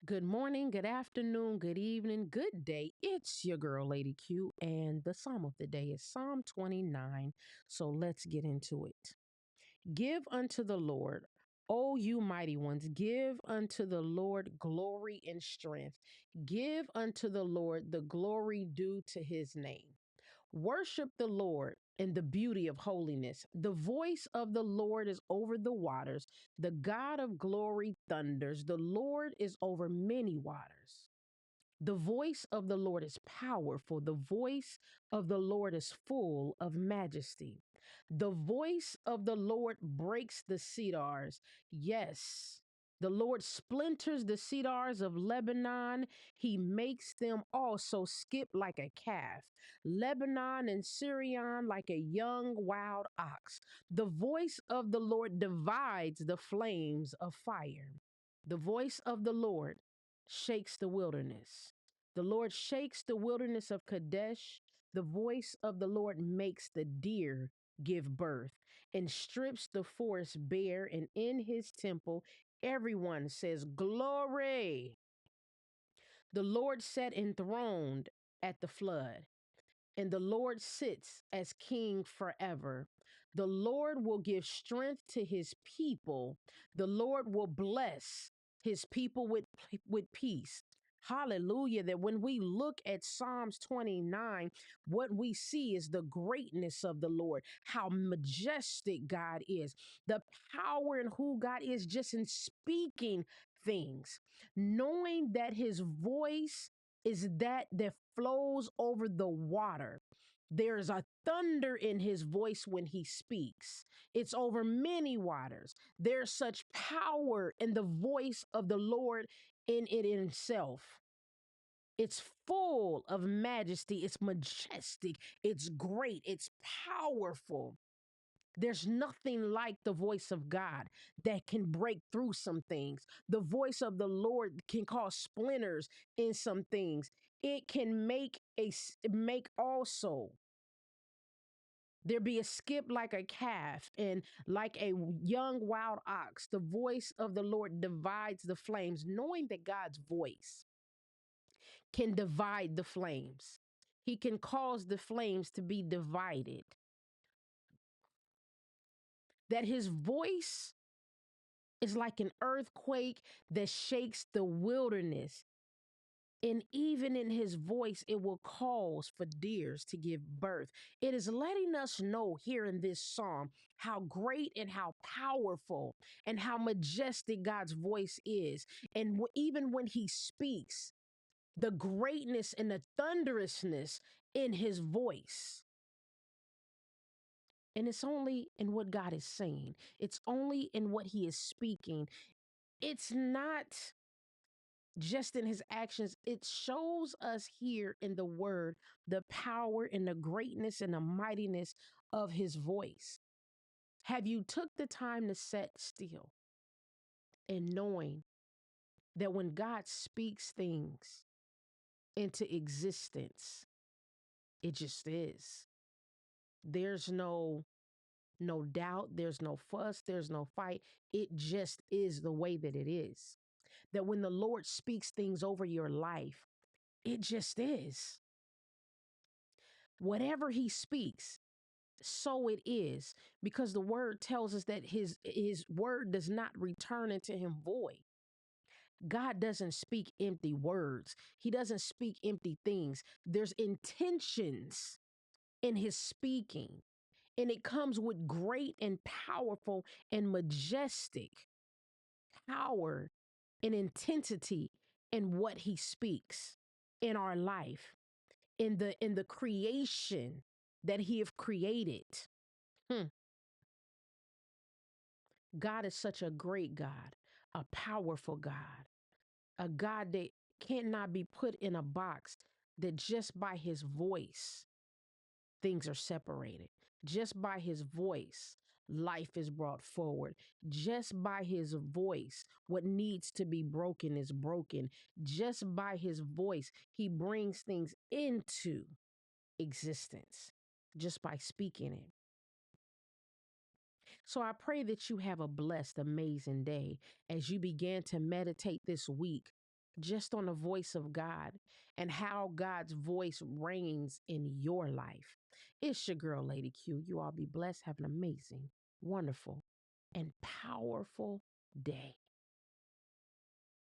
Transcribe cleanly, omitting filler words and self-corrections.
Good morning, good afternoon, good evening, good day. It's your girl, Lady Q, and the psalm of the day is Psalm 29. So let's get into it. Give unto the Lord, O you mighty ones, give unto the Lord glory and strength. Give unto the Lord the glory due to his name. Worship the Lord in the beauty of holiness. The voice of the Lord is over the waters. The God of glory thunders. The Lord is over many waters. The voice of the Lord is powerful. The voice of the Lord is full of majesty. The voice of the Lord breaks the cedars. Yes. The Lord splinters the cedars of Lebanon. He makes them also skip like a calf. Lebanon and Syrian like a young wild ox. The voice of the Lord divides the flames of fire. The voice of the Lord shakes the wilderness. The Lord shakes the wilderness of Kadesh. The voice of the Lord makes the deer give birth and strips the forest bare. And in his temple, everyone says, Glory. The Lord sat enthroned at the flood, and the Lord sits as king forever. The Lord will give strength to his people. The Lord will bless his people with peace. Hallelujah. That when we look at Psalms 29, what we see is the greatness of the Lord, how majestic God is, the power in who God is just in speaking things, knowing that his voice is that flows over the water. There's a thunder in his voice when he speaks. It's over many waters. There's such power in the voice of the Lord in it itself. It's full of majesty. It's majestic. It's great. It's powerful. There's nothing like the voice of God that can break through some things. The voice of the Lord can cause splinters in some things. It can make also there be a skip like a calf and like a young wild ox. The voice of the Lord divides the flames, knowing that God's voice can divide the flames. He can cause the flames to be divided. That his voice is like an earthquake that shakes the wilderness. And even in his voice, it will cause for deers to give birth. It is letting us know here in this psalm how great and how powerful and how majestic God's voice is. And even when he speaks, the greatness and the thunderousness in his voice. And it's only in what God is saying, it's only in what he is speaking. It's not just in his actions. It shows us here in the word the power and the greatness and the mightiness of his voice. Have you took the time to sit still and knowing that when God speaks things into existence, it just is. There's no doubt, there's no fuss, there's no fight. It just is the way that it is. That when the Lord speaks things over your life, it just is. Whatever he speaks, so it is, because the word tells us that his word does not return into him void. God doesn't speak empty words. He doesn't speak empty things. There's intentions in his speaking, and it comes with great and powerful and majestic power and intensity in what he speaks in our life, in the creation that he have created. Hmm. God is such a great God, a powerful God, a God that cannot be put in a box, that just by his voice, things are separated. Just by his voice, life is brought forward. Just by his voice, what needs to be broken is broken. Just by his voice, he brings things into existence just by speaking it. So I pray that you have a blessed, amazing day as you begin to meditate this week just on the voice of God and how God's voice reigns in your life. It's your girl, Lady Q. You all be blessed. Have an amazing, wonderful, and powerful day.